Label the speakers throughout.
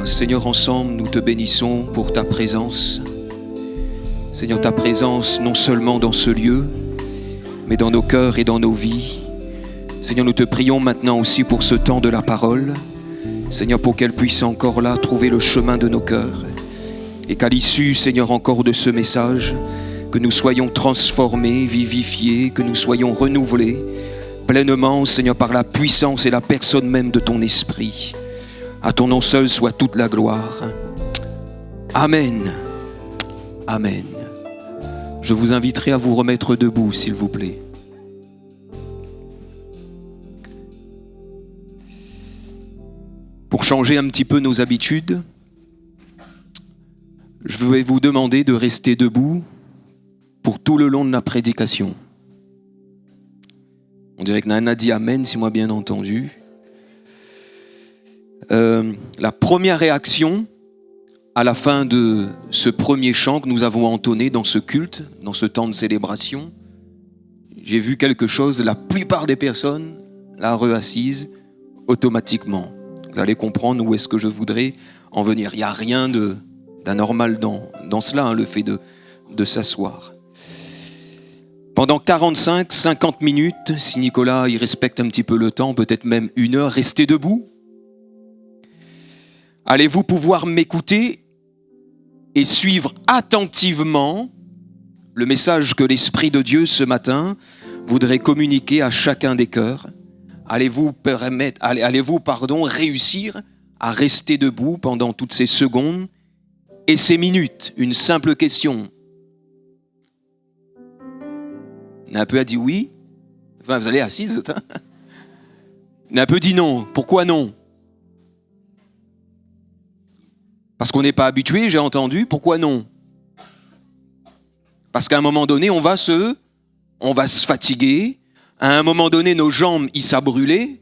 Speaker 1: Alléluia. Seigneur, ensemble, nous te bénissons pour ta présence. Seigneur, ta présence non seulement dans ce lieu, mais dans nos cœurs et dans nos vies. Seigneur, nous te prions maintenant aussi pour ce temps de la parole. Seigneur, pour qu'elle puisse encore là trouver le chemin de nos cœurs. Et qu'à l'issue, Seigneur, encore de ce message, que nous soyons transformés, vivifiés, que nous soyons renouvelés pleinement, Seigneur, par la puissance et la personne même de ton esprit. À ton nom seul soit toute la gloire. Amen. Amen. Je vous inviterai à vous remettre debout, s'il vous plaît. Pour changer un petit peu nos habitudes, je vais vous demander de rester debout pour tout le long de la prédication. On dirait que Nana dit Amen, si moi bien entendu. La première réaction à la fin de ce premier chant que nous avons entonné dans ce culte, dans ce temps de célébration, j'ai vu quelque chose, la plupart des personnes, là, re-assises, automatiquement. Vous allez comprendre où est-ce que je voudrais en venir. Il n'y a rien d'anormal dans cela, hein, le fait de s'asseoir. Pendant 45-50 minutes, si Nicolas il respecte un petit peu le temps, peut-être même 1 heure, restez debout. Allez-vous pouvoir m'écouter et suivre attentivement le message que l'Esprit de Dieu ce matin voudrait communiquer à chacun des cœurs? Allez-vous réussir à rester debout pendant toutes ces secondes et ces minutes? Une simple question. Un peu a dit oui. Enfin, vous allez assise. Un peu dit non. Pourquoi non? Parce qu'on n'est pas habitué, j'ai entendu. Pourquoi non? Parce qu'à un moment donné, on va se fatiguer. À un moment donné, nos jambes, ils s'abrûlent.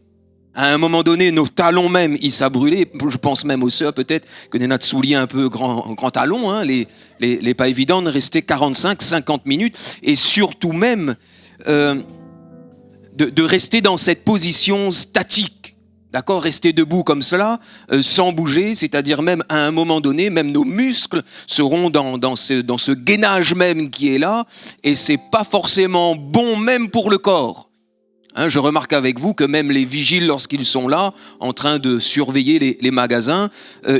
Speaker 1: À un moment donné, nos talons même, ils s'abrûlent. Je pense même aux sœurs, peut-être, que des notre souliers un peu grand talons, hein, les pas évidents de rester 45-50 minutes. Et surtout même, de rester dans cette position statique. D'accord, rester debout comme cela, sans bouger, c'est-à-dire même à un moment donné, même nos muscles seront dans ce gainage même qui est là, et c'est pas forcément bon même pour le corps. Hein, je remarque avec vous que même les vigiles, lorsqu'ils sont là, en train de surveiller les magasins,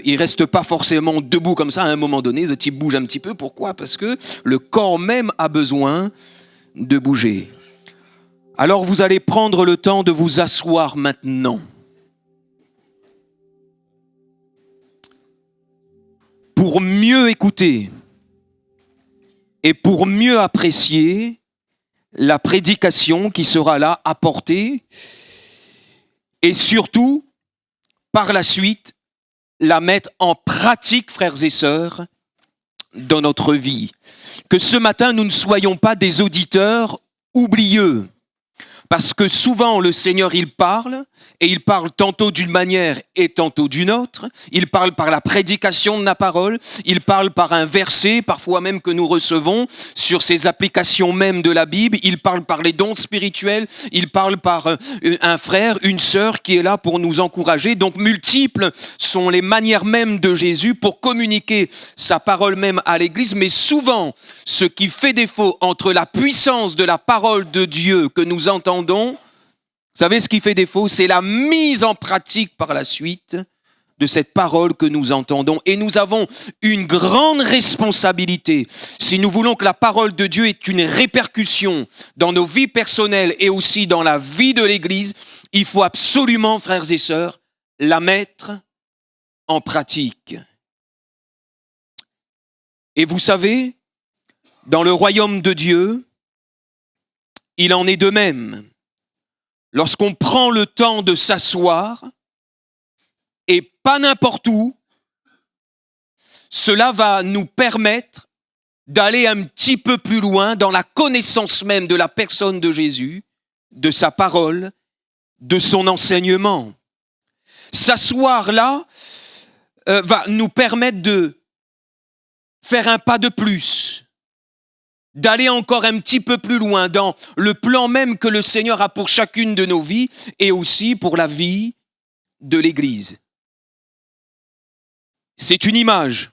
Speaker 1: ils restent pas forcément debout comme ça à un moment donné, ce type bouge un petit peu. Pourquoi? Parce que le corps même a besoin de bouger. Alors vous allez prendre le temps de vous asseoir maintenant. Pour mieux écouter et pour mieux apprécier la prédication qui sera là apportée et surtout, par la suite, la mettre en pratique, frères et sœurs, dans notre vie. Que ce matin, nous ne soyons pas des auditeurs oublieux. Parce que souvent, le Seigneur, il parle, et il parle tantôt d'une manière et tantôt d'une autre. Il parle par la prédication de la parole, il parle par un verset, parfois même que nous recevons sur ces applications même de la Bible. Il parle par les dons spirituels, il parle par un frère, une sœur qui est là pour nous encourager. Donc, multiples sont les manières même de Jésus pour communiquer sa parole même à l'Église. Mais souvent, ce qui fait défaut entre la puissance de la parole de Dieu que nous entendons, vous savez ce qui fait défaut? C'est la mise en pratique par la suite de cette parole que nous entendons. Et nous avons une grande responsabilité. Si nous voulons que la parole de Dieu ait une répercussion dans nos vies personnelles et aussi dans la vie de l'Église, il faut absolument, frères et sœurs, la mettre en pratique. Et vous savez, dans le royaume de Dieu, il en est de même. Lorsqu'on prend le temps de s'asseoir, et pas n'importe où, cela va nous permettre d'aller un petit peu plus loin dans la connaissance même de la personne de Jésus, de sa parole, de son enseignement. S'asseoir là va nous permettre de faire un pas de plus, d'aller encore un petit peu plus loin dans le plan même que le Seigneur a pour chacune de nos vies et aussi pour la vie de l'Église. C'est une image.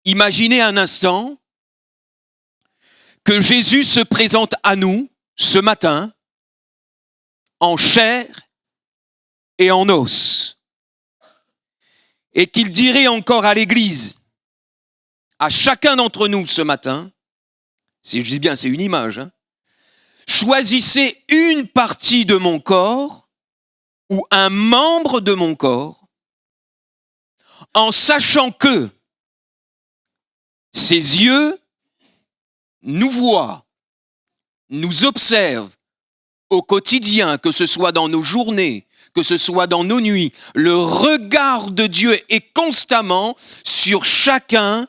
Speaker 1: Imaginez un instant que Jésus se présente à nous ce matin en chair et en os, et qu'il dirait encore à l'Église, à chacun d'entre nous ce matin, je dis bien c'est une image, choisissez une partie de mon corps ou un membre de mon corps en sachant que ses yeux nous voient, nous observent au quotidien, que ce soit dans nos journées, que ce soit dans nos nuits. Le regard de Dieu est constamment sur chacun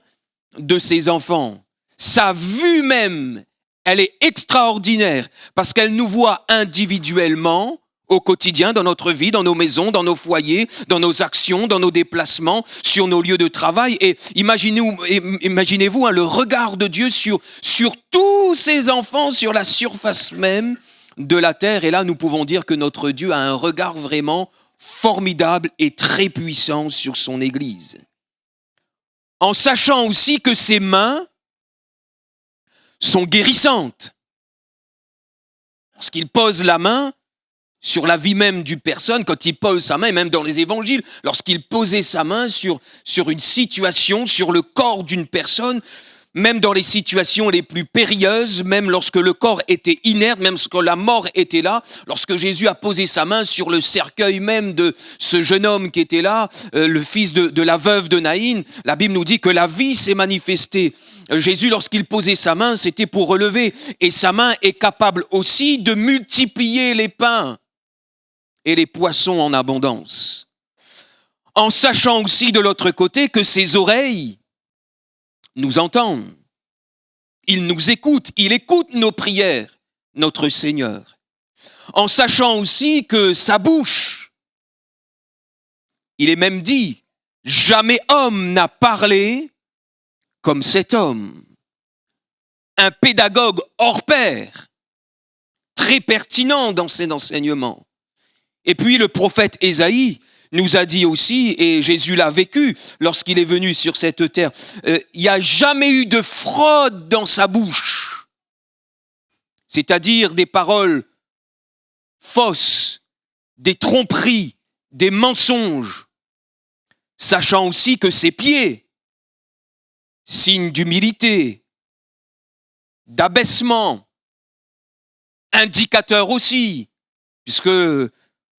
Speaker 1: de ses enfants. Sa vue même, elle est extraordinaire parce qu'elle nous voit individuellement au quotidien, dans notre vie, dans nos maisons, dans nos foyers, dans nos actions, dans nos déplacements, sur nos lieux de travail. Et imaginez-vous le regard de Dieu sur tous ses enfants, sur la surface même de la terre. Et là, nous pouvons dire que notre Dieu a un regard vraiment formidable et très puissant sur son Église. En sachant aussi que ses mains sont guérissantes. Lorsqu'il pose la main sur la vie même d'une personne, quand il pose sa main, et même dans les évangiles, lorsqu'il posait sa main sur une situation, sur le corps d'une personne, même dans les situations les plus périlleuses, même lorsque le corps était inerte, même lorsque la mort était là, lorsque Jésus a posé sa main sur le cercueil même de ce jeune homme qui était là, le fils de la veuve de Naïn, la Bible nous dit que la vie s'est manifestée. Jésus, lorsqu'il posait sa main, c'était pour relever, et sa main est capable aussi de multiplier les pains et les poissons en abondance. En sachant aussi de l'autre côté que ses oreilles nous entendent. Il nous écoute, il écoute nos prières, notre Seigneur. En sachant aussi que sa bouche, il est même dit, jamais homme n'a parlé comme cet homme. Un pédagogue hors pair, très pertinent dans ses enseignements. Et puis le prophète Ésaïe nous a dit aussi, et Jésus l'a vécu lorsqu'il est venu sur cette terre, il n'y a jamais eu de fraude dans sa bouche. C'est-à-dire des paroles fausses, des tromperies, des mensonges. Sachant aussi que ses pieds, signe d'humilité, d'abaissement, indicateur aussi, puisque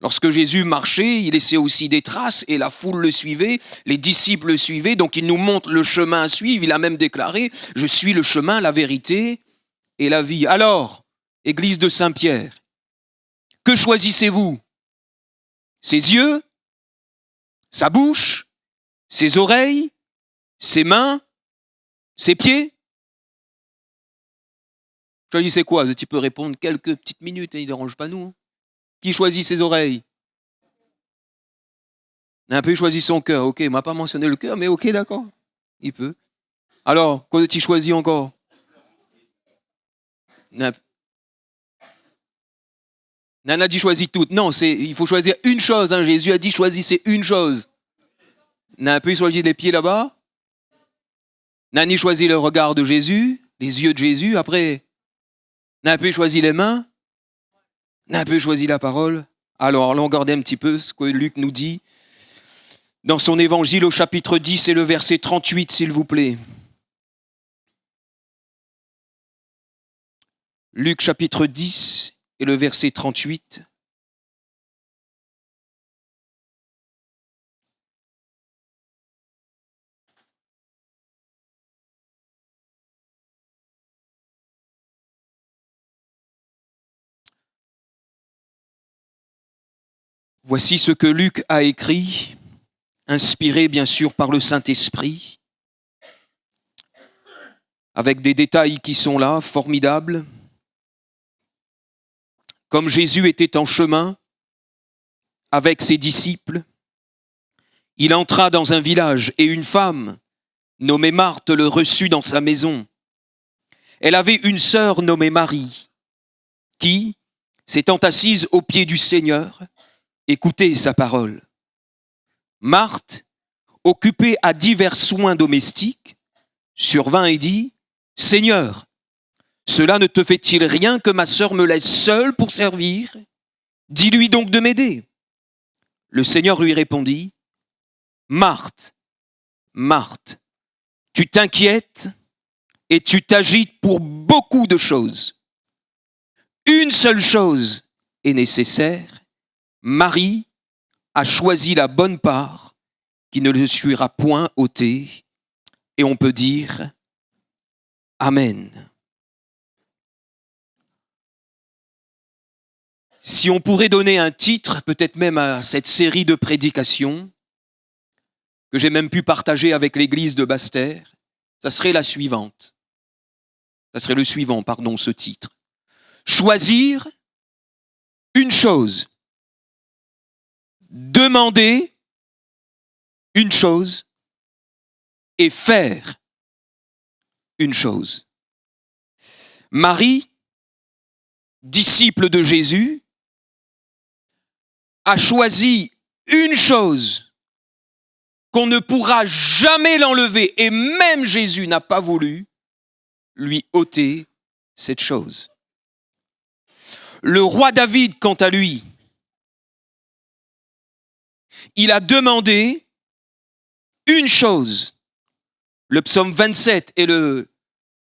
Speaker 1: lorsque Jésus marchait, il laissait aussi des traces et la foule le suivait, les disciples le suivaient, donc il nous montre le chemin à suivre. Il a même déclaré « Je suis le chemin, la vérité et la vie ». Alors, Église de Saint-Pierre, que choisissez-vous? Ses yeux, sa bouche, ses oreilles, ses mains, ses pieds? Choisissez quoi? Tu peux répondre quelques petites minutes, il ne dérange pas nous. Qui choisit ses oreilles? Un peu choisit son cœur. Ok, il ne m'a pas mentionné le cœur, mais ok, d'accord. Il peut. Alors, quoi tu choisis encore? Nana dit choisis toutes. Non, il faut choisir une chose. Jésus a dit choisissez une chose. Un peu choisit les pieds là-bas. Nani choisit le regard de Jésus, les yeux de Jésus. Après, un peu choisit les mains. Un peu choisi la parole. Alors, allons regarder un petit peu ce que Luc nous dit dans son évangile au chapitre 10 et le verset 38, s'il vous plaît. Luc chapitre 10 et le verset 38. Voici ce que Luc a écrit, inspiré bien sûr par le Saint-Esprit, avec des détails qui sont là, formidables. Comme Jésus était en chemin avec ses disciples, il entra dans un village et une femme nommée Marthe le reçut dans sa maison. Elle avait une sœur nommée Marie qui, s'étant assise aux pieds du Seigneur, écoutait sa parole. Marthe occupé à divers soins domestiques, survint et dit, « Seigneur, cela ne te fait-il rien que ma sœur me laisse seule pour servir? Dis-lui donc de m'aider. » Le Seigneur lui répondit, « Marthe, Marthe, tu t'inquiètes et tu t'agites pour beaucoup de choses. Une seule chose est nécessaire. Marie a choisi la bonne part qui ne le sera point ôtée. » Et on peut dire Amen. Si on pourrait donner un titre, peut-être même à cette série de prédications, que j'ai même pu partager avec l'église de Basse-Terre, ça serait la suivante. Ça serait le suivant, pardon, ce titre. Choisir une chose. Demander une chose et faire une chose. Marie, disciple de Jésus, a choisi une chose qu'on ne pourra jamais l'enlever, et même Jésus n'a pas voulu lui ôter cette chose. Le roi David, quant à lui, il a demandé une chose. Le psaume 27 et le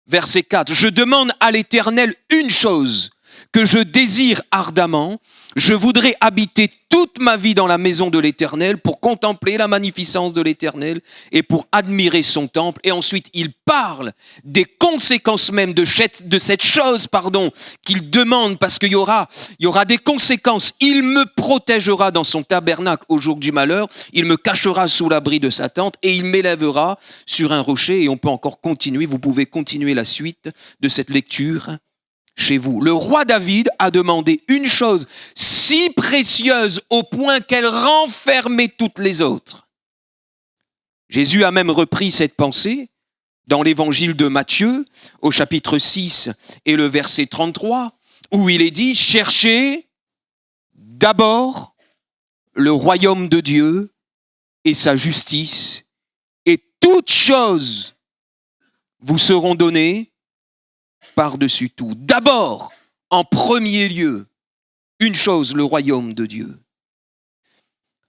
Speaker 1: verset 4. « Je demande à l'Éternel une chose que je désire ardemment. Je voudrais habiter toute ma vie dans la maison de l'Éternel pour contempler la magnificence de l'Éternel et pour admirer son temple. » Et ensuite, il parle des conséquences même de cette chose, qu'il demande, parce qu'il y aura des conséquences. « Il me protégera dans son tabernacle au jour du malheur. Il me cachera sous l'abri de sa tente et il m'élèvera sur un rocher. » Et on peut encore continuer, vous pouvez continuer la suite de cette lecture chez vous. Le roi David a demandé une chose si précieuse au point qu'elle renfermait toutes les autres. Jésus a même repris cette pensée dans l'évangile de Matthieu, au chapitre 6 et le verset 33, où il est dit « Cherchez d'abord le royaume de Dieu et sa justice, et toutes choses vous seront données par-dessus tout. » D'abord, en premier lieu, une chose, le royaume de Dieu.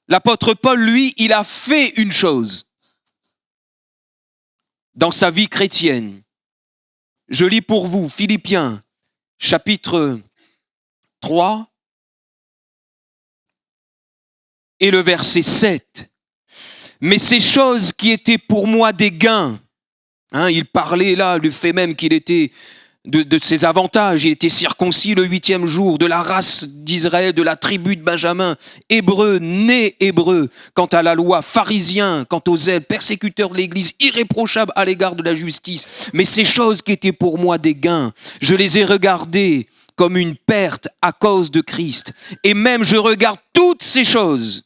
Speaker 1: L'apôtre Paul, lui, il a fait une chose dans sa vie chrétienne. Je lis pour vous Philippiens, chapitre 3 et le verset 7. « Mais ces choses qui étaient pour moi des gains, » il parlait là du fait même qu'il était de ses avantages, il était circoncis le 8e jour, de la race d'Israël, de la tribu de Benjamin, hébreu, né hébreu, quant à la loi, pharisien, quant aux zèles, persécuteur de l'Église, irréprochable à l'égard de la justice. Mais ces choses qui étaient pour moi des gains, je les ai regardées comme une perte à cause de Christ. Et même je regarde toutes ces choses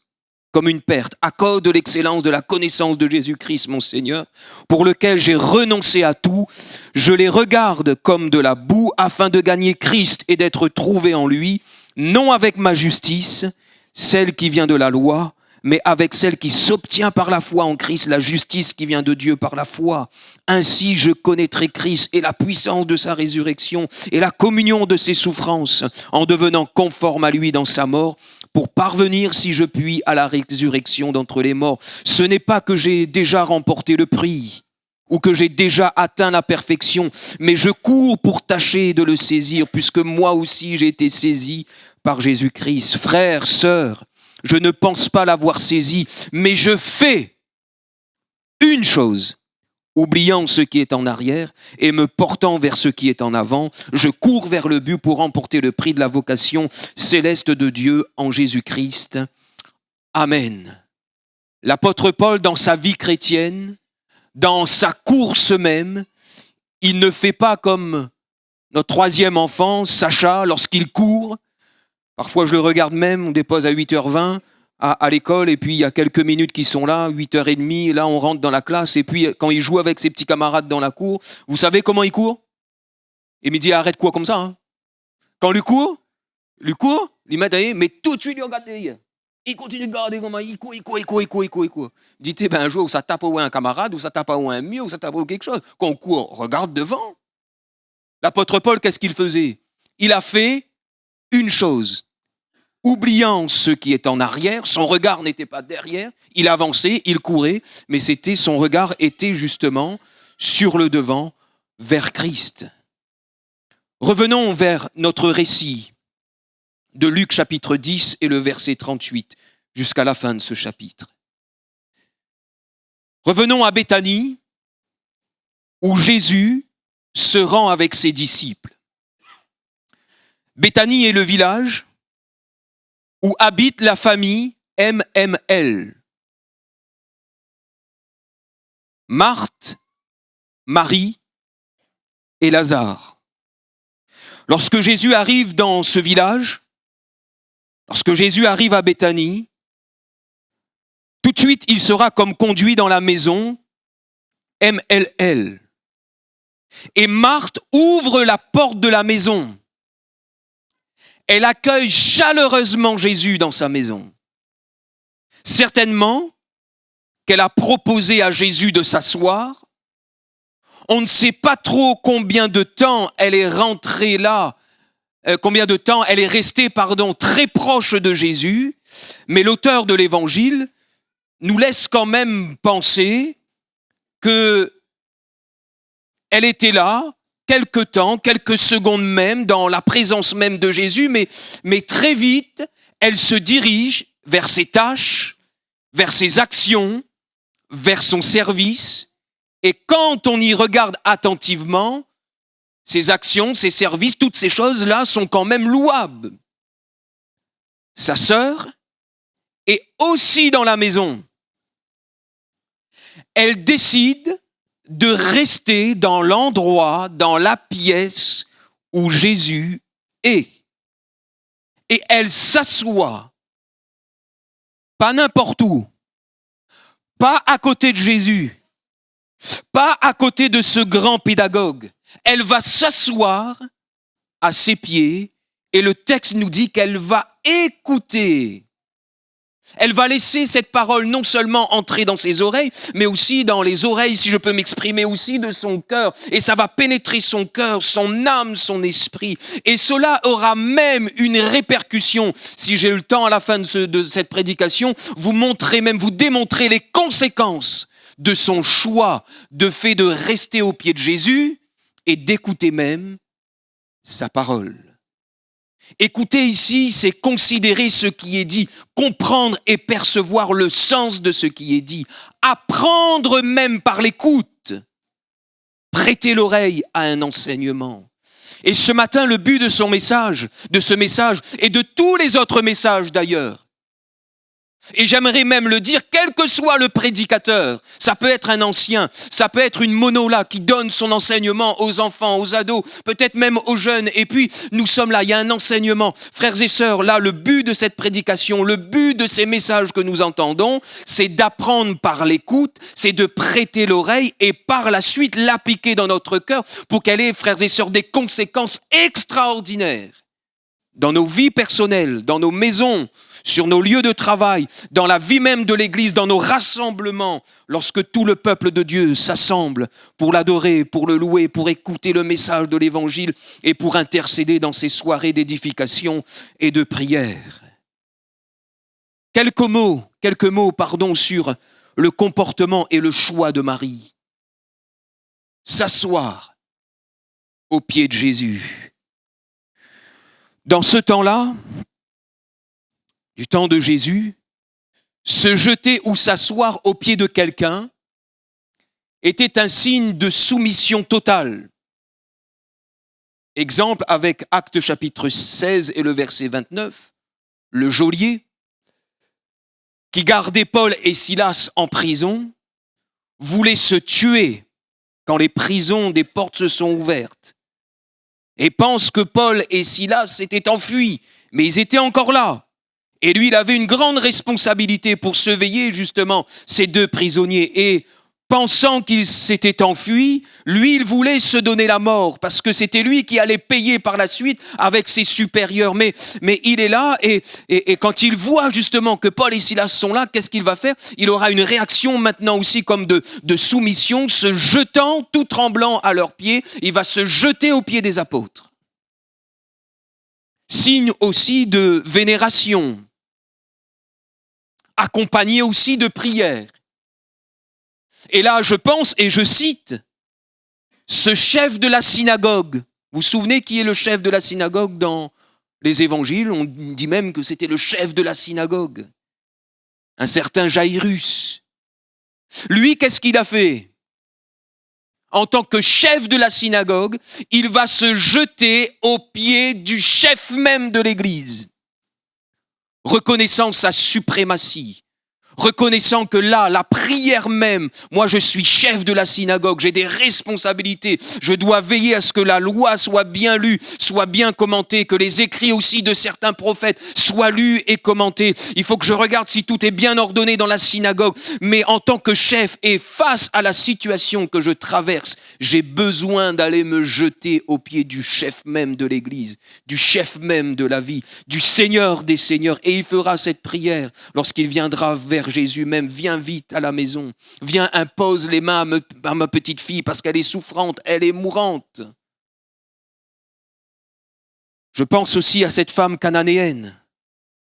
Speaker 1: comme une perte à cause de l'excellence de la connaissance de Jésus-Christ, mon Seigneur, pour lequel j'ai renoncé à tout. Je les regarde comme de la boue afin de gagner Christ et d'être trouvé en lui, non avec ma justice, celle qui vient de la loi, mais avec celle qui s'obtient par la foi en Christ, la justice qui vient de Dieu par la foi. Ainsi, je connaîtrai Christ et la puissance de sa résurrection et la communion de ses souffrances, en devenant conforme à lui dans sa mort, pour parvenir, si je puis, à la résurrection d'entre les morts. Ce n'est pas que j'ai déjà remporté le prix ou que j'ai déjà atteint la perfection, mais je cours pour tâcher de le saisir, puisque moi aussi j'ai été saisi par Jésus-Christ. Frères, sœurs, je ne pense pas l'avoir saisi, mais je fais une chose. Oubliant ce qui est en arrière et me portant vers ce qui est en avant, je cours vers le but pour remporter le prix de la vocation céleste de Dieu en Jésus-Christ. Amen. L'apôtre Paul, dans sa vie chrétienne, dans sa course même, il ne fait pas comme notre 3e enfant, Sacha, lorsqu'il court. Parfois, je le regarde même, on dépose à 8h20 à l'école, et puis il y a quelques minutes qui sont là, 8h30, et là on rentre dans la classe, et puis quand il joue avec ses petits camarades dans la cour, vous savez comment il court? Il me dit, arrête quoi comme ça. Quand lui court, lui met, mais tout de suite il regarde derrière. il continue de garder comment il court. Dites, un jour où ça tape au un camarade, ou ça tape au un mur, ou ça tape au quelque chose. Quand on court, regarde devant. L'apôtre Paul, qu'est-ce qu'il faisait? Il a fait une chose. Oubliant ce qui est en arrière, son regard n'était pas derrière, il avançait, il courait, mais son regard était justement sur le devant, vers Christ. Revenons vers notre récit de Luc chapitre 10 et le verset 38 jusqu'à la fin de ce chapitre. Revenons à Béthanie, où Jésus se rend avec ses disciples. Béthanie est le village où habite la famille MML. Marthe, Marie et Lazare. Lorsque Jésus arrive dans ce village, lorsque Jésus arrive à Béthanie, tout de suite, il sera comme conduit dans la maison MLL. Et Marthe ouvre la porte de la maison. Elle accueille chaleureusement Jésus dans sa maison. Certainement qu'elle a proposé à Jésus de s'asseoir. On ne sait pas trop combien de temps elle est rentrée là, combien de temps elle est restée, très proche de Jésus, mais l'auteur de l'Évangile nous laisse quand même penser qu'elle était là quelque temps, quelques secondes même, dans la présence même de Jésus, mais très vite, elle se dirige vers ses tâches, vers ses actions, vers son service. Et quand on y regarde attentivement, ses actions, ses services, toutes ces choses-là sont quand même louables. Sa sœur est aussi dans la maison. Elle décide de rester dans l'endroit, dans la pièce où Jésus est. Et elle s'assoit, pas n'importe où, pas à côté de Jésus, pas à côté de ce grand pédagogue. Elle va s'asseoir à ses pieds et le texte nous dit qu'elle va écouter. Elle va laisser cette parole non seulement entrer dans ses oreilles, mais aussi dans les oreilles, si je peux m'exprimer aussi, de son cœur. Et ça va pénétrer son cœur, son âme, son esprit. Et cela aura même une répercussion. Si j'ai eu le temps à la fin de cette prédication, vous démontrer les conséquences de son choix de fait de rester aux pieds de Jésus et d'écouter même sa parole. Écouter ici, c'est considérer ce qui est dit, comprendre et percevoir le sens de ce qui est dit, apprendre même par l'écoute, prêter l'oreille à un enseignement. Et ce matin, le but de ce message et de tous les autres messages d'ailleurs, et j'aimerais même le dire, quel que soit le prédicateur, ça peut être un ancien, ça peut être une monola qui donne son enseignement aux enfants, aux ados, peut-être même aux jeunes, et puis nous sommes là, il y a un enseignement. Frères et sœurs, là, le but de cette prédication, le but de ces messages que nous entendons, c'est d'apprendre par l'écoute, c'est de prêter l'oreille et par la suite l'appliquer dans notre cœur pour qu'elle ait, frères et sœurs, des conséquences extraordinaires dans nos vies personnelles, dans nos maisons, sur nos lieux de travail, dans la vie même de l'Église, dans nos rassemblements, lorsque tout le peuple de Dieu s'assemble pour l'adorer, pour le louer, pour écouter le message de l'Évangile et pour intercéder dans ces soirées d'édification et de prière. Quelques mots, sur le comportement et le choix de Marie. S'asseoir aux pieds de Jésus. Dans ce temps-là, du temps de Jésus, se jeter ou s'asseoir aux pieds de quelqu'un était un signe de soumission totale. Exemple avec Actes chapitre 16 et le verset 29, le geôlier qui gardait Paul et Silas en prison voulait se tuer quand les prisons des portes se sont ouvertes et pense que Paul et Silas s'étaient enfuis, mais ils étaient encore là. Et lui, il avait une grande responsabilité pour surveiller justement ces deux prisonniers. Et pensant qu'il s'était enfui, lui, il voulait se donner la mort, parce que c'était lui qui allait payer par la suite avec ses supérieurs. Mais il est là, et quand il voit justement que Paul et Silas sont là, qu'est-ce qu'il va faire? Il aura une réaction maintenant aussi comme de soumission, se jetant tout tremblant à leurs pieds, il va se jeter aux pieds des apôtres. Signe aussi de vénération, accompagné aussi de prière. Et là, je pense, et je cite, ce chef de la synagogue. Vous vous souvenez qui est le chef de la synagogue dans les évangiles? On dit même que c'était le chef de la synagogue, un certain Jairus. Lui, qu'est-ce qu'il a fait? En tant que chef de la synagogue, il va se jeter aux pieds du chef même de l'Église, reconnaissant sa suprématie. Reconnaissant que là, la prière même, moi je suis chef de la synagogue, j'ai des responsabilités, je dois veiller à ce que la loi soit bien lue, soit bien commentée, que les écrits aussi de certains prophètes soient lus et commentés. Il faut que je regarde si tout est bien ordonné dans la synagogue, mais en tant que chef et face à la situation que je traverse, j'ai besoin d'aller me jeter aux pieds du chef même de l'Église, du chef même de la vie, du Seigneur des Seigneurs, et il fera cette prière lorsqu'il viendra vers Jésus même, viens vite à la maison, viens, impose les mains à ma petite fille parce qu'elle est souffrante, elle est mourante. Je pense aussi à cette femme cananéenne.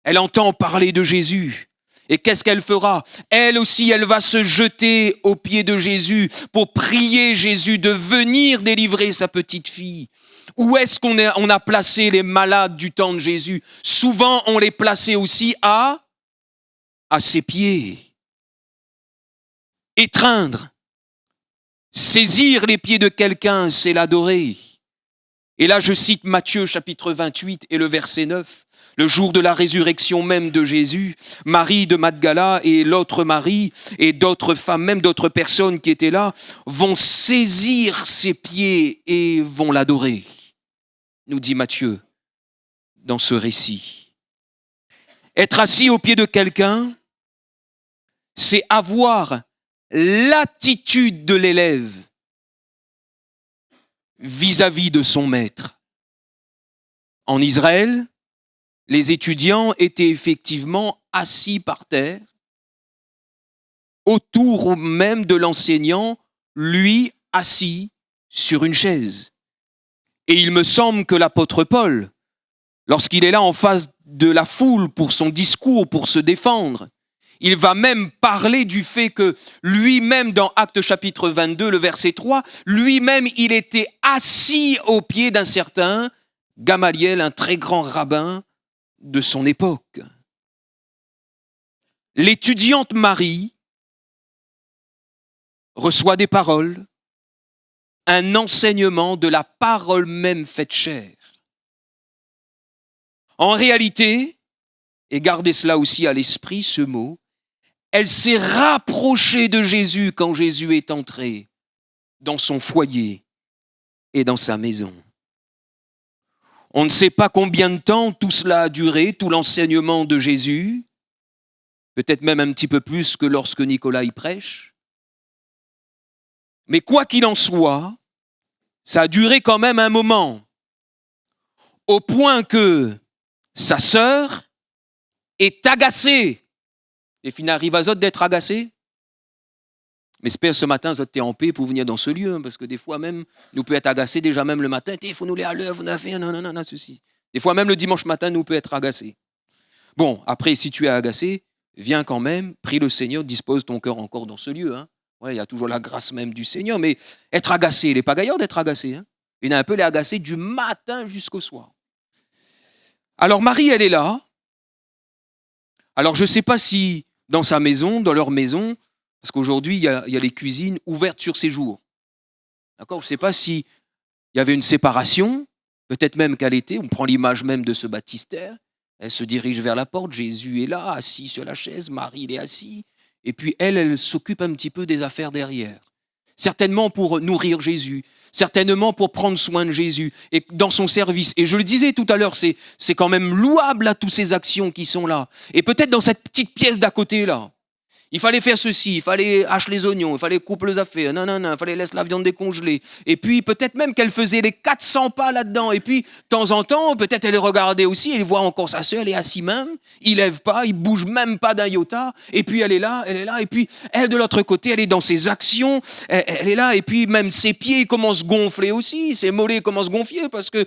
Speaker 1: Elle entend parler de Jésus. Et qu'est-ce qu'elle fera? Elle aussi, elle va se jeter aux pieds de Jésus pour prier Jésus de venir délivrer sa petite fille. Où est-ce qu'on a placé les malades du temps de Jésus? Souvent, on les plaçait aussi à ses pieds, étreindre, saisir les pieds de quelqu'un, c'est l'adorer. Et là, je cite Matthieu chapitre 28 et le verset 9. Le jour de la résurrection même de Jésus, Marie de Magdala et l'autre Marie et d'autres femmes, même d'autres personnes qui étaient là, vont saisir ses pieds et vont l'adorer, nous dit Matthieu dans ce récit. Être assis aux pieds de quelqu'un, c'est avoir l'attitude de l'élève vis-à-vis de son maître. En Israël, les étudiants étaient effectivement assis par terre, autour même de l'enseignant, lui assis sur une chaise. Et il me semble que l'apôtre Paul, lorsqu'il est là en face de la foule pour son discours, pour se défendre, il va même parler du fait que lui-même, dans Actes chapitre 22, le verset 3, lui-même, il était assis aux pieds d'un certain Gamaliel, un très grand rabbin de son époque. L'étudiante Marie reçoit des paroles, un enseignement de la parole même faite chair. En réalité, et gardez cela aussi à l'esprit, ce mot, elle s'est rapprochée de Jésus quand Jésus est entré dans son foyer et dans sa maison. On ne sait pas combien de temps tout cela a duré, tout l'enseignement de Jésus, peut-être même un petit peu plus que lorsque Nicolas y prêche. Mais quoi qu'il en soit, ça a duré quand même un moment, au point que sa sœur est agacée. Et fin arrive à Zot d'être agacé. Mais j'espère ce matin, Zot t'es en paix pour venir dans ce lieu, parce que des fois même, nous peut être agacé déjà même le matin. Il faut nous aller à l'heure, vous n'avez fait, non, ceci. Des fois même le dimanche matin, nous peut être agacé. Bon, après, si tu es agacé, viens quand même, prie le Seigneur, dispose ton cœur encore dans ce lieu. Hein. Ouais, il y a toujours la grâce même du Seigneur, mais être agacé, il n'est pas gaillard d'être agacé. Hein. Il est un peu les agacés du matin jusqu'au soir. Alors Marie, elle est là. Alors je ne sais pas si dans sa maison, dans leur maison, parce qu'aujourd'hui, il y a les cuisines ouvertes sur ses jours. D'accord? Je ne sais pas s'il y avait une séparation, peut-être même qu'elle était, on prend l'image même de ce baptistère, elle se dirige vers la porte, Jésus est là, assis sur la chaise, Marie, il est assis, et puis elle s'occupe un petit peu des affaires derrière. Certainement pour nourrir Jésus, certainement pour prendre soin de Jésus et dans son service. Et je le disais tout à l'heure, c'est quand même louable à toutes ces actions qui sont là. Et peut-être dans cette petite pièce d'à côté là, Il fallait faire ceci, il fallait hacher les oignons, il fallait couper les affaires, il fallait laisser la viande décongelée. Et puis peut-être même qu'elle faisait les 400 pas là-dedans. Et puis de temps en temps, peut-être elle regardait aussi, elle voit encore sa sœur, elle est assise même, il lève pas, il bouge même pas d'un iota. Et puis elle est là. Et puis elle de l'autre côté, elle est dans ses actions, elle est là. Et puis même ses pieds commencent à gonfler aussi, ses mollets commencent à gonfler parce que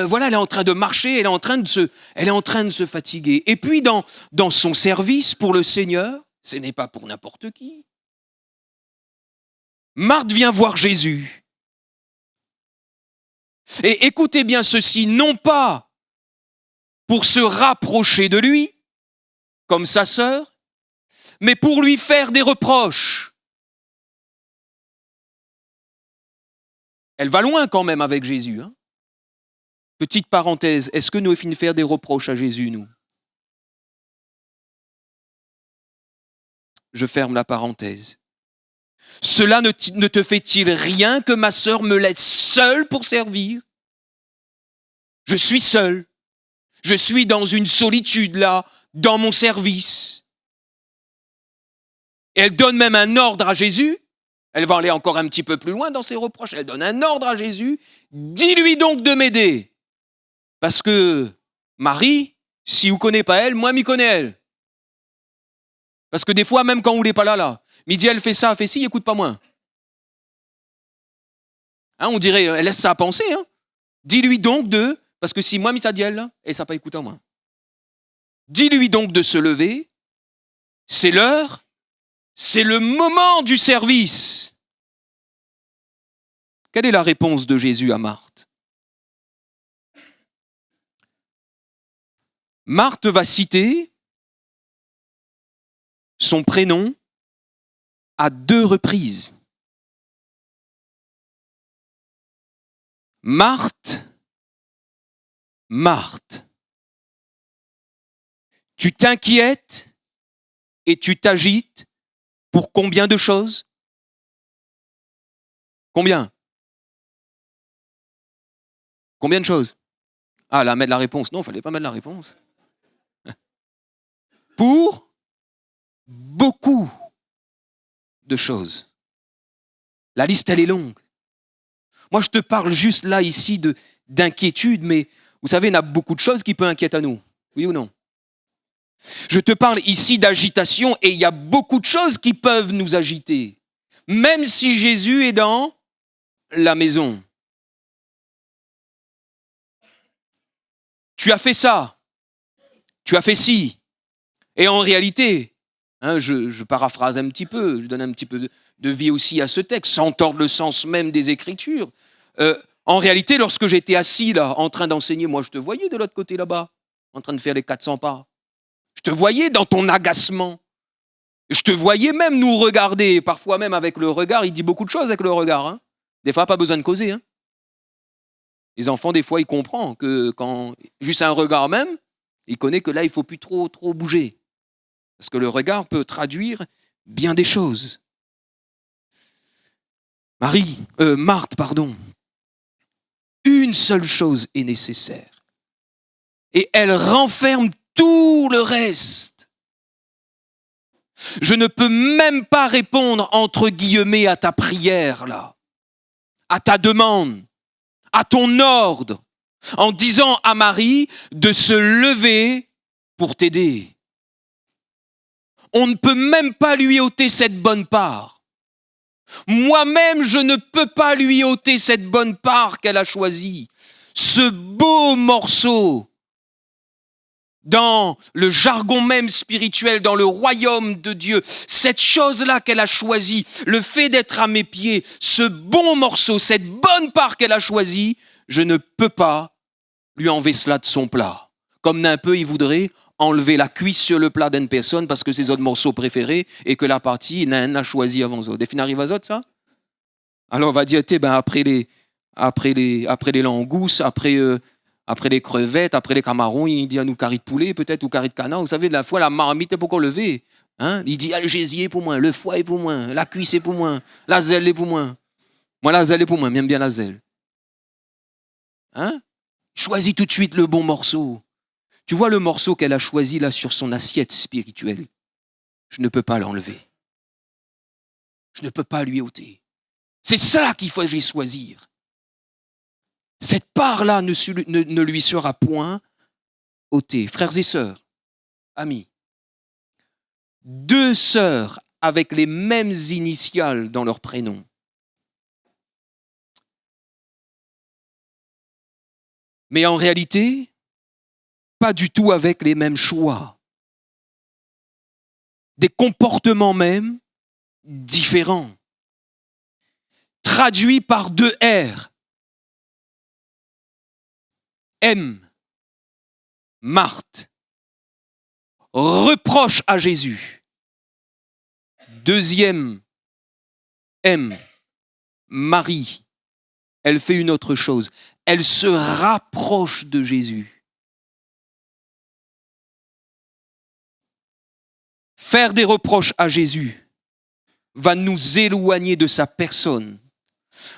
Speaker 1: voilà, elle est en train de marcher, elle est en train de se fatiguer. Et puis dans son service pour le Seigneur, ce n'est pas pour n'importe qui. Marthe vient voir Jésus. Et écoutez bien ceci, non pas pour se rapprocher de lui, comme sa sœur, mais pour lui faire des reproches. Elle va loin quand même avec Jésus. Hein. Petite parenthèse, est-ce que nous finissons de faire des reproches à Jésus, nous ? Je ferme la parenthèse. Cela ne te fait-il rien que ma sœur me laisse seule pour servir ? Je suis seul. Je suis dans une solitude là, dans mon service. Et elle donne même un ordre à Jésus. Elle va aller encore un petit peu plus loin dans ses reproches. Elle donne un ordre à Jésus. Dis-lui donc de m'aider. Parce que Marie, si vous ne connaissez pas elle, moi, m'y connais elle. Parce que des fois, même quand vous n'est pas là, midi, elle fait ça, elle fait ci, écoute pas moins. Hein, on dirait, elle laisse ça à penser. Hein. Dis-lui donc parce que si moi, m'y ça dit elle, et ça pas écouté à moi. Dis-lui donc de se lever, c'est l'heure, c'est le moment du service. Quelle est la réponse de Jésus à Marthe ? Marthe va citer son prénom à 2 reprises. Marthe, Marthe, tu t'inquiètes et tu t'agites pour combien de choses ? Combien ? Combien de choses ? Ah, là, mettre la réponse. Non, il ne fallait pas mettre la réponse. Pour beaucoup de choses. La liste, elle est longue. Moi, je te parle juste là, ici, d'inquiétude, mais vous savez, il y a beaucoup de choses qui peuvent inquiéter à nous. Oui ou non ? Je te parle ici d'agitation et il y a beaucoup de choses qui peuvent nous agiter. Même si Jésus est dans la maison. Tu as fait ça. Tu as fait ci. Et en réalité, hein, je paraphrase un petit peu, je donne un petit peu de vie aussi à ce texte, sans tordre le sens même des Écritures. En réalité, lorsque j'étais assis là, en train d'enseigner, moi je te voyais de l'autre côté là-bas, en train de faire les 400 pas. Je te voyais dans ton agacement. Je te voyais même nous regarder, parfois même avec le regard, il dit beaucoup de choses avec le regard. Hein. Des fois, pas besoin de causer. Hein. Les enfants, des fois, ils comprennent que quand juste un regard même, ils connaissent que là, il ne faut plus trop bouger. Parce que le regard peut traduire bien des choses. Marthe, une seule chose est nécessaire. Et elle renferme tout le reste. Je ne peux même pas répondre entre guillemets à ta prière là, à ta demande, à ton ordre, en disant à Marie de se lever pour t'aider. On ne peut même pas lui ôter cette bonne part. Moi-même, je ne peux pas lui ôter cette bonne part qu'elle a choisie. Ce beau morceau, dans le jargon même spirituel, dans le royaume de Dieu, cette chose-là qu'elle a choisie, le fait d'être à mes pieds, ce bon morceau, cette bonne part qu'elle a choisie, je ne peux pas lui enlever cela de son plat. Comme d'un peu, il voudrait enlever la cuisse sur le plat d'une personne parce que c'est son morceau préféré et que la partie n'a choisi avant les autres. Et fin arrive à ça? Alors on va dire, après les langoustes, après les crevettes, après les camarons, il dit à nous carré de poulet, peut-être, ou carré de canard. Vous savez, de la fois, la marmite est pour qu'on lever. Hein? Il dit, le gésier est pour moi, le foie est pour moi, la cuisse est pour moi, la zèle est pour moi. Moi, la zèle est pour moi, j'aime bien la zèle. Hein? Choisis tout de suite le bon morceau. Tu vois le morceau qu'elle a choisi là sur son assiette spirituelle. je ne peux pas l'enlever. Je ne peux pas lui ôter. C'est ça qu'il faut choisir. Cette part-là ne lui sera point ôtée. Frères et sœurs, amis, 2 sœurs avec les mêmes initiales dans leur prénom. Mais en réalité, pas du tout avec les mêmes choix. Des comportements même différents. Traduits par 2 R. M. Marthe reproche à Jésus. 2e M. Marie. Elle fait une autre chose. Elle se rapproche de Jésus. Faire des reproches à Jésus va nous éloigner de sa personne,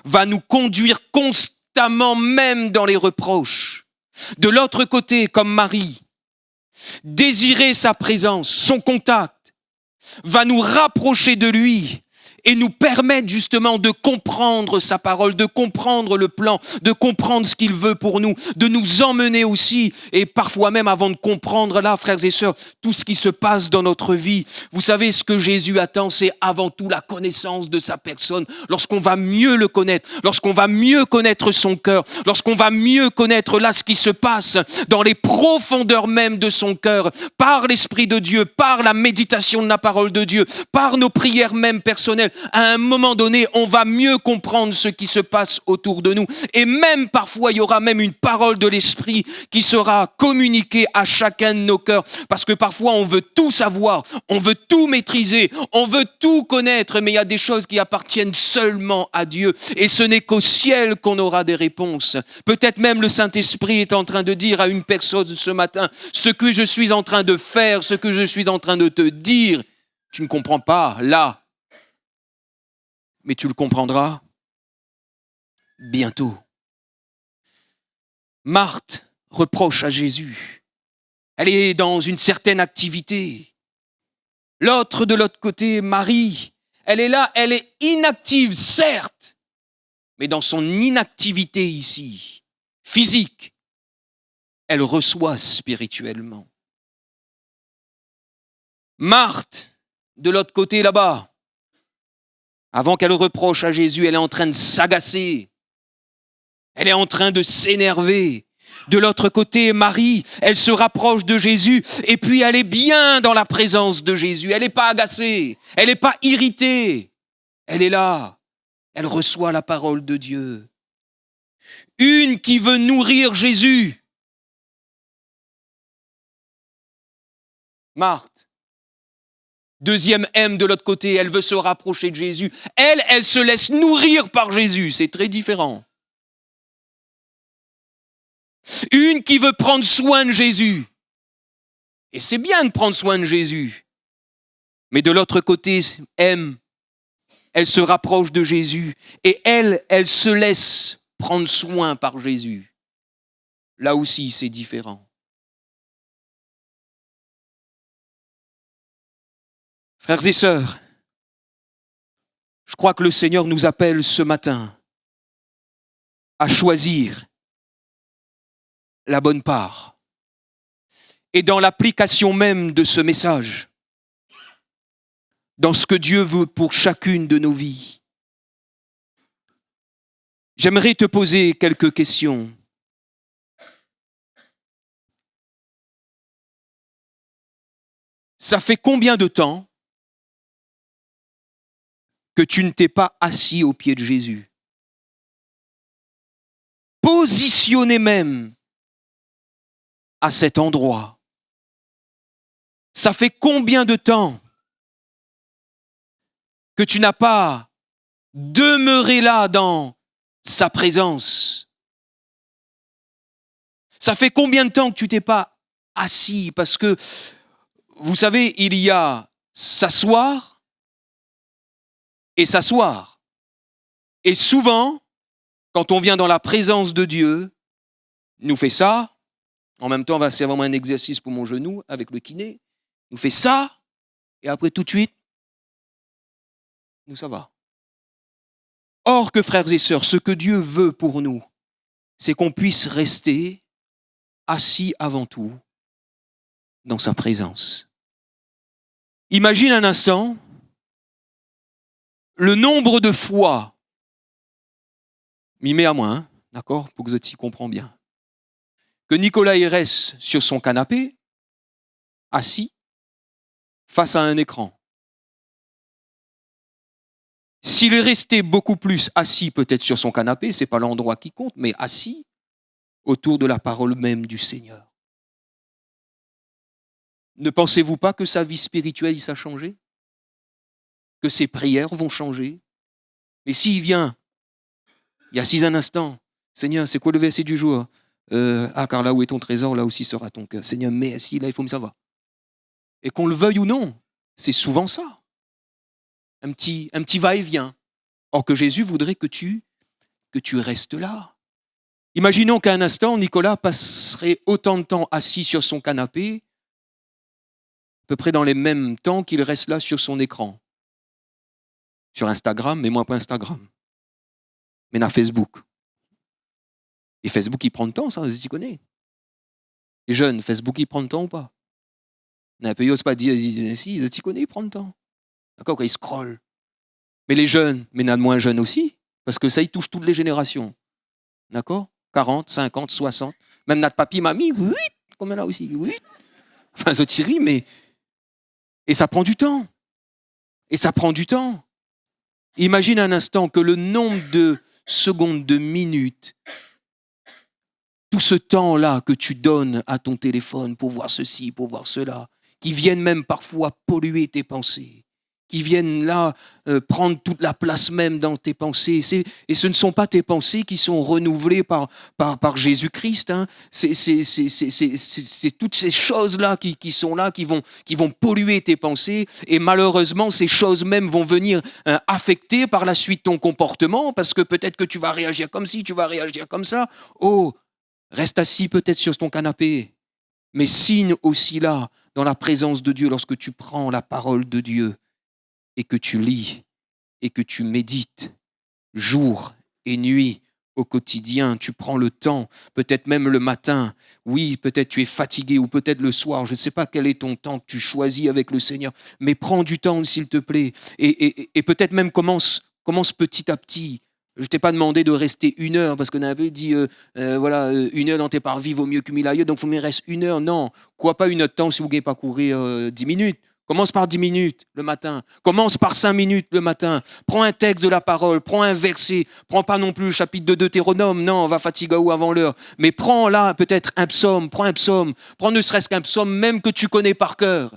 Speaker 1: va nous conduire constamment même dans les reproches. De l'autre côté, comme Marie, désirer sa présence, son contact, va nous rapprocher de lui et nous permettre justement de comprendre sa parole, de comprendre le plan, de comprendre ce qu'il veut pour nous, de nous emmener aussi, et parfois même avant de comprendre là, frères et sœurs, tout ce qui se passe dans notre vie. Vous savez, ce que Jésus attend, c'est avant tout la connaissance de sa personne. Lorsqu'on va mieux le connaître, lorsqu'on va mieux connaître son cœur, lorsqu'on va mieux connaître là ce qui se passe dans les profondeurs même de son cœur, par l'Esprit de Dieu, par la méditation de la parole de Dieu, par nos prières même personnelles, à un moment donné, on va mieux comprendre ce qui se passe autour de nous. Et même parfois, il y aura même une parole de l'Esprit qui sera communiquée à chacun de nos cœurs. Parce que parfois, on veut tout savoir, on veut tout maîtriser, on veut tout connaître, mais il y a des choses qui appartiennent seulement à Dieu. Et ce n'est qu'au ciel qu'on aura des réponses. Peut-être même le Saint-Esprit est en train de dire à une personne ce matin, ce que je suis en train de faire, ce que je suis en train de te dire, tu ne comprends pas là. Mais tu le comprendras bientôt. Marthe reproche à Jésus. Elle est dans une certaine activité. L'autre, de l'autre côté, Marie, elle est là, elle est inactive, certes, mais dans son inactivité ici, physique, elle reçoit spirituellement. Marthe, de l'autre côté là-bas, avant qu'elle reproche à Jésus, elle est en train de s'agacer. Elle est en train de s'énerver. De l'autre côté, Marie, elle se rapproche de Jésus et puis elle est bien dans la présence de Jésus. Elle n'est pas agacée, elle n'est pas irritée. Elle est là, elle reçoit la parole de Dieu. Une qui veut nourrir Jésus. Marthe. 2e M de l'autre côté, elle veut se rapprocher de Jésus. Elle se laisse nourrir par Jésus. C'est très différent. Une qui veut prendre soin de Jésus. Et c'est bien de prendre soin de Jésus. Mais de l'autre côté, M, elle se rapproche de Jésus. Et elle se laisse prendre soin par Jésus. Là aussi, c'est différent. Frères et sœurs, je crois que le Seigneur nous appelle ce matin à choisir la bonne part. Et dans l'application même de ce message, dans ce que Dieu veut pour chacune de nos vies, j'aimerais te poser quelques questions. Ça fait combien de temps que tu ne t'es pas assis aux pieds de Jésus? Positionné même à cet endroit. Ça fait combien de temps que tu n'as pas demeuré là dans sa présence? Ça fait combien de temps que tu t'es pas assis? Parce que, vous savez, il y a s'asseoir et s'asseoir. Et souvent, quand on vient dans la présence de Dieu, nous fait ça. En même temps, c'est vraiment un exercice pour mon genou avec le kiné. Nous fait ça. et après tout de suite, nous ça va. Or que frères et sœurs, ce que Dieu veut pour nous, c'est qu'on puisse rester assis avant tout dans sa présence. Imagine un instant le nombre de fois, m'y mets à moi, hein, d'accord, pour que vous y compreniez bien, que Nicolas il reste sur son canapé, assis, face à un écran. S'il est resté beaucoup plus assis peut-être sur son canapé, ce n'est pas l'endroit qui compte, mais assis autour de la parole même du Seigneur. Ne pensez-vous pas que sa vie spirituelle, ça a changé? Que ses prières vont changer? Et s'il vient, il assise un instant, Seigneur, c'est quoi le verset du jour? Car là où est ton trésor, là aussi sera ton cœur. Seigneur, mais assis, là, il faut me savoir. Et qu'on le veuille ou non, c'est souvent ça. Un petit va-et-vient. Or que Jésus voudrait que tu restes là. Imaginons qu'à un instant, Nicolas passerait autant de temps assis sur son canapé, à peu près dans les mêmes temps qu'il reste là sur son écran. Sur Instagram, mais moi pas Instagram. Mais dans Facebook. Et Facebook, il prend le temps, ça, tu connais. Les jeunes, Facebook, il prend le temps ou pas? Un peu, il n'ose pas dire, si, tu connais, il prend le temps. D'accord, quand il scrolle. Mais les jeunes, mais il y en a de moins jeunes aussi, parce que ça, il touche toutes les générations. D'accord? 40, 50, 60. Même notre papy, mamie, oui, comme là aussi, oui. Enfin, ça tire, mais. Et ça prend du temps. Et ça prend du temps. Imagine un instant que le nombre de secondes, de minutes, tout ce temps-là que tu donnes à ton téléphone pour voir ceci, pour voir cela, qui viennent même parfois polluer tes pensées, qui viennent là prendre toute la place même dans tes pensées. Et ce ne sont pas tes pensées qui sont renouvelées par Jésus-Christ. Hein. C'est toutes ces choses-là qui sont là, qui vont polluer tes pensées. Et malheureusement, ces choses même vont venir affecter par la suite ton comportement, parce que peut-être que tu vas réagir comme ci, tu vas réagir comme ça. Oh, reste assis peut-être sur ton canapé, mais signe aussi là, dans la présence de Dieu, lorsque tu prends la parole de Dieu et que tu lis et que tu médites jour et nuit au quotidien, tu prends le temps, peut-être même le matin, oui, peut-être tu es fatigué ou peut-être le soir, je ne sais pas quel est ton temps que tu choisis avec le Seigneur, mais prends du temps s'il te plaît et peut-être même commence petit à petit. Je ne t'ai pas demandé de rester 1 heure, parce qu'on avait dit, voilà, 1 heure dans tes parvis vaut mieux qu'1000 ailleurs, donc il faut qu'il reste 1 heure. Non, quoi pas 1 heure de temps si vous ne voulez pas courir 10 minutes. Commence par 10 minutes le matin. Commence par 5 minutes le matin. Prends un texte de la parole, prends un verset. Prends pas non plus le chapitre de Deutéronome, non, on va fatiguer ou avant l'heure. Mais prends là peut-être un psaume, prends ne serait-ce qu'un psaume même que tu connais par cœur.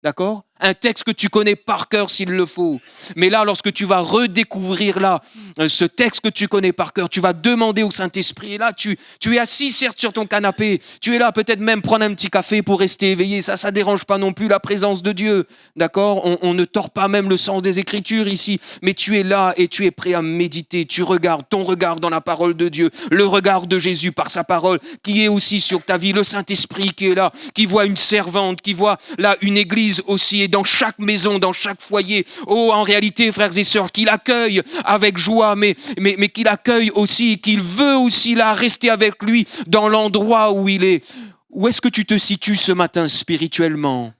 Speaker 1: D'accord? Un texte que tu connais par cœur s'il le faut. Mais là, lorsque tu vas redécouvrir là ce texte que tu connais par cœur, tu vas demander au Saint-Esprit. Et là, tu es assis certes sur ton canapé. Tu es là peut-être même prendre un petit café pour rester éveillé. Ça dérange pas non plus la présence de Dieu. D'accord? On ne tord pas même le sens des Écritures ici. Mais tu es là et tu es prêt à méditer. Tu regardes ton regard dans la parole de Dieu. Le regard de Jésus par sa parole qui est aussi sur ta vie. Le Saint-Esprit qui est là, qui voit une servante, qui voit là une église aussi. Et dans chaque maison, dans chaque foyer, oh, en réalité, frères et sœurs, qu'il accueille avec joie, mais qu'il accueille aussi, qu'il veut aussi là rester avec lui dans l'endroit où il est. Où est-ce que tu te situes ce matin spirituellement?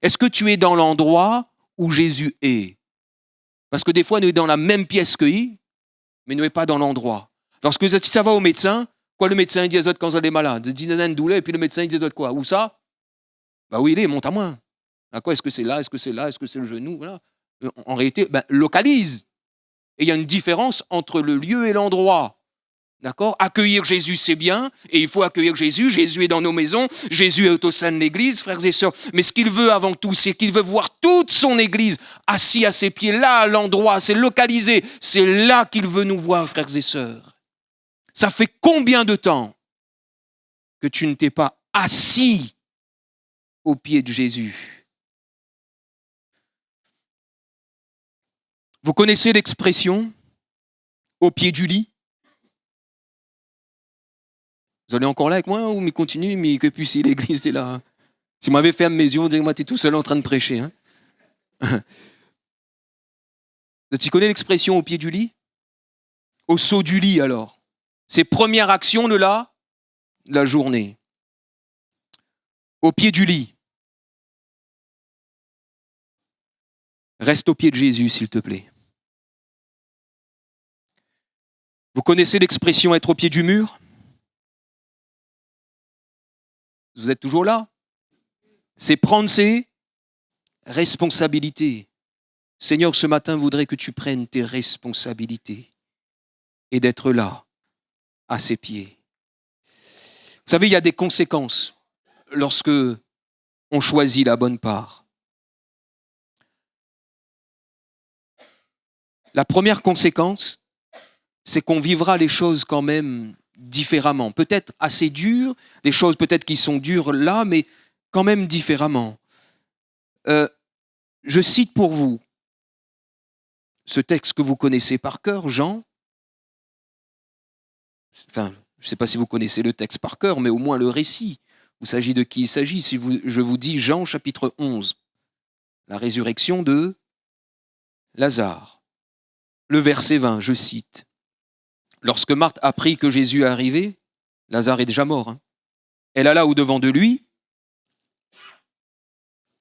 Speaker 1: Est-ce que tu es dans l'endroit où Jésus est? Parce que des fois, nous sommes dans la même pièce que lui, mais nous ne sommes pas dans l'endroit. Lorsque ça va au médecin, quoi le médecin il dit aux autres quand vous êtes malade? Il dit une douleur, et puis le médecin il dit aux autres quoi? Où ça? Bah où il est, monte à moi. À quoi? Est-ce que c'est là? Est-ce que c'est là? Est-ce que c'est le genou? Voilà. En réalité, localise. Et il y a une différence entre le lieu et l'endroit. D'accord? Accueillir Jésus, c'est bien, et il faut accueillir Jésus. Jésus est dans nos maisons, Jésus est au sein de l'Église, frères et sœurs. Mais ce qu'il veut avant tout, c'est qu'il veut voir toute son Église assis à ses pieds, là, à l'endroit, c'est localisé. C'est là qu'il veut nous voir, frères et sœurs. Ça fait combien de temps que tu ne t'es pas assis aux pieds de Jésus? Vous connaissez l'expression « au pied du lit ». Vous allez encore là avec moi ou mais continue, mais que puis si l'église est là. Si vous m'avez fermé mes yeux, on dirait que moi, tu es tout seul en train de prêcher. Hein. Tu connais l'expression au pied du lit? Au saut du lit alors. C'est première action de la journée. Au pied du lit. Reste au pied de Jésus, s'il te plaît. Vous connaissez l'expression être au pied du mur? Vous êtes toujours là? C'est prendre ses responsabilités. Seigneur, ce matin, je voudrais que tu prennes tes responsabilités et d'être là, à ses pieds. Vous savez, il y a des conséquences lorsque on choisit la bonne part. La première conséquence, c'est qu'on vivra les choses quand même différemment. Peut-être assez dures, les choses peut-être qui sont dures là, mais quand même différemment. Je cite pour vous ce texte que vous connaissez par cœur, Jean. Enfin, je ne sais pas si vous connaissez le texte par cœur, mais au moins le récit. Il s'agit de qui il s'agit. Si je vous dis Jean chapitre 11, la résurrection de Lazare. Le verset 20, je cite. Lorsque Marthe apprit que Jésus est arrivé, Lazare est déjà mort. Elle alla au-devant de lui.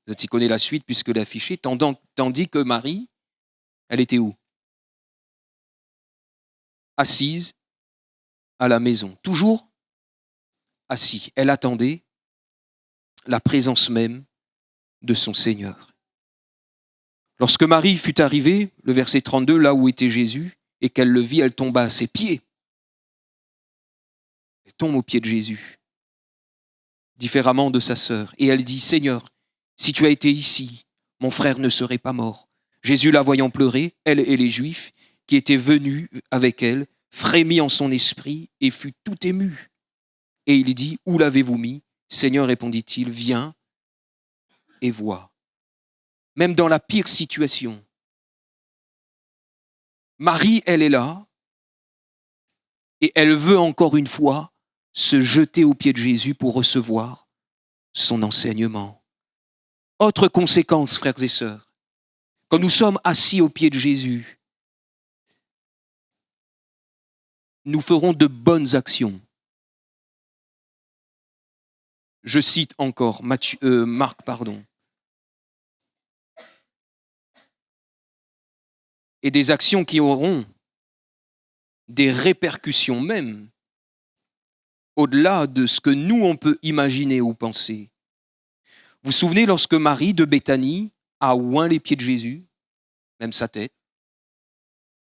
Speaker 1: Vous y connaissez la suite puisque l'affiché, tandis que Marie, elle était où? Assise à la maison. Toujours assise. Elle attendait la présence même de son Seigneur. Lorsque Marie fut arrivée, le verset 32, là où était Jésus, et qu'elle le vit, elle tomba à ses pieds. Elle tombe aux pieds de Jésus, différemment de sa sœur. Et elle dit, Seigneur, si tu as été ici, mon frère ne serait pas mort. Jésus, la voyant pleurer, elle et les Juifs qui étaient venus avec elle, frémit en son esprit et fut tout ému. Et il dit, où l'avez-vous mis? Seigneur, répondit-il, viens et vois. Même dans la pire situation, Marie, elle est là et elle veut encore une fois se jeter aux pieds de Jésus pour recevoir son enseignement. Autre conséquence, frères et sœurs, quand nous sommes assis aux pieds de Jésus, nous ferons de bonnes actions. Je cite encore Marc. Et des actions qui auront des répercussions même au-delà de ce que nous, on peut imaginer ou penser. Vous vous souvenez lorsque Marie de Béthanie a oint les pieds de Jésus, même sa tête?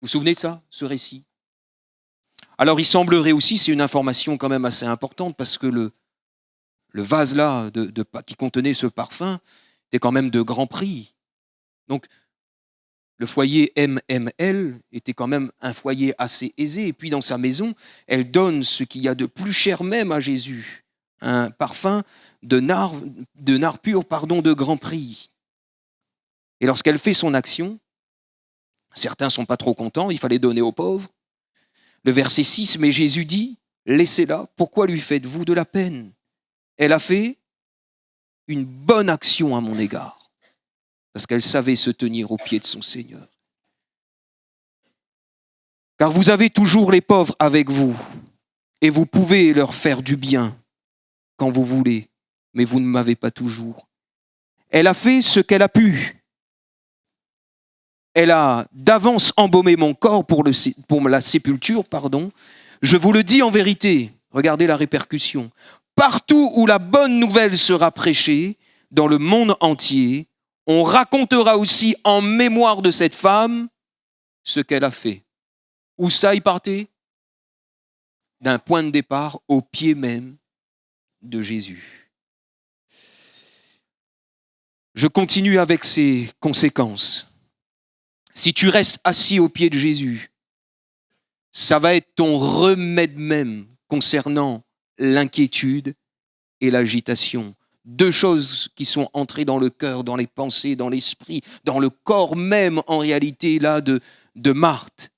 Speaker 1: Vous vous souvenez de ça, ce récit? Alors il semblerait aussi, c'est une information quand même assez importante, parce que le vase là qui contenait ce parfum était quand même de grand prix. Donc le foyer MML était quand même un foyer assez aisé. Et puis dans sa maison, elle donne ce qu'il y a de plus cher même à Jésus, un parfum de nard pur, de grand prix. Et lorsqu'elle fait son action, certains ne sont pas trop contents, il fallait donner aux pauvres. Le verset 6, mais Jésus dit, laissez-la, pourquoi lui faites-vous de la peine? Elle a fait une bonne action à mon égard, parce qu'elle savait se tenir aux pieds de son Seigneur. Car vous avez toujours les pauvres avec vous, et vous pouvez leur faire du bien quand vous voulez, mais vous ne m'avez pas toujours. Elle a fait ce qu'elle a pu. Elle a d'avance embaumé mon corps pour la sépulture, Je vous le dis en vérité, regardez la répercussion. Partout où la bonne nouvelle sera prêchée, dans le monde entier, on racontera aussi en mémoire de cette femme ce qu'elle a fait. Où ça y partait? D'un point de départ au pied même de Jésus. Je continue avec ces conséquences. Si tu restes assis aux pieds de Jésus, ça va être ton remède même concernant l'inquiétude et l'agitation. Deux choses qui sont entrées dans le cœur, dans les pensées, dans l'esprit, dans le corps même en réalité là de Marthe.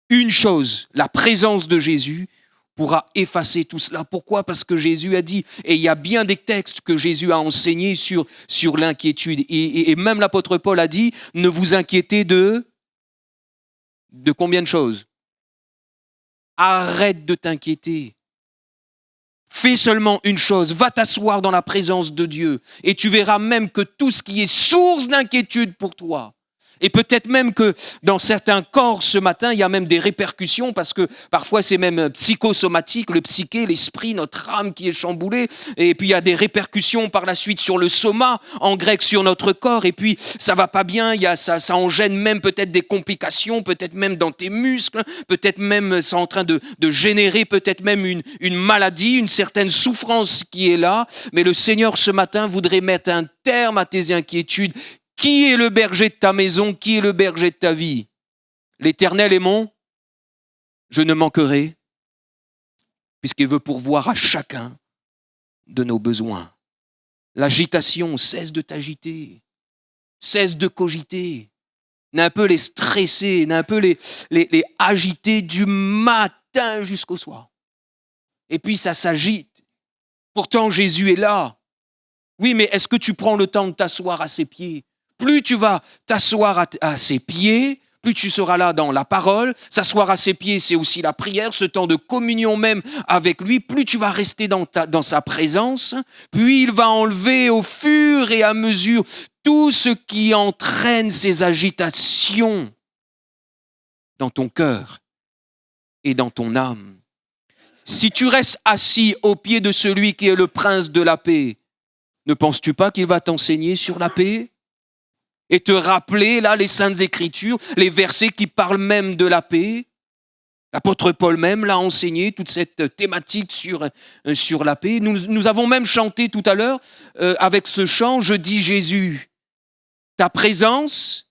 Speaker 1: Une chose, la présence de Jésus, pourra effacer tout cela. Pourquoi? Parce que Jésus a dit, et il y a bien des textes que Jésus a enseignés sur l'inquiétude. Et même l'apôtre Paul a dit, ne vous inquiétez de combien de choses? Arrête de t'inquiéter. Fais seulement une chose, va t'asseoir dans la présence de Dieu et tu verras même que tout ce qui est source d'inquiétude pour toi, et peut-être même que dans certains corps ce matin, il y a même des répercussions parce que parfois c'est même psychosomatique, le psyché, l'esprit, notre âme qui est chamboulée, et puis il y a des répercussions par la suite sur le soma, en grec sur notre corps, et puis ça va pas bien, ça engendre même peut-être des complications, peut-être même dans tes muscles, peut-être même c'est en train de générer peut-être même une maladie, une certaine souffrance qui est là, mais le Seigneur ce matin voudrait mettre un terme à tes inquiétudes. Qui est le berger de ta maison? Qui est le berger de ta vie? L'Éternel est mon, je ne manquerai, puisqu'il veut pourvoir à chacun de nos besoins. L'agitation, cesse de t'agiter, cesse de cogiter, n'a un peu les stresser, n'a un peu les agiter du matin jusqu'au soir. Et puis ça s'agite. Pourtant Jésus est là. Oui, mais est-ce que tu prends le temps de t'asseoir à ses pieds? Plus tu vas t'asseoir à ses pieds, plus tu seras là dans la parole. S'asseoir à ses pieds, c'est aussi la prière, ce temps de communion même avec lui. Plus tu vas rester dans sa présence, puis il va enlever au fur et à mesure tout ce qui entraîne ces agitations dans ton cœur et dans ton âme. Si tu restes assis au pied de celui qui est le prince de la paix, ne penses-tu pas qu'il va t'enseigner sur la paix et te rappeler là les saintes écritures, les versets qui parlent même de la paix? L'apôtre Paul même l'a enseigné, toute cette thématique sur la paix. Nous avons même chanté tout à l'heure avec ce chant, je dis Jésus, ta présence,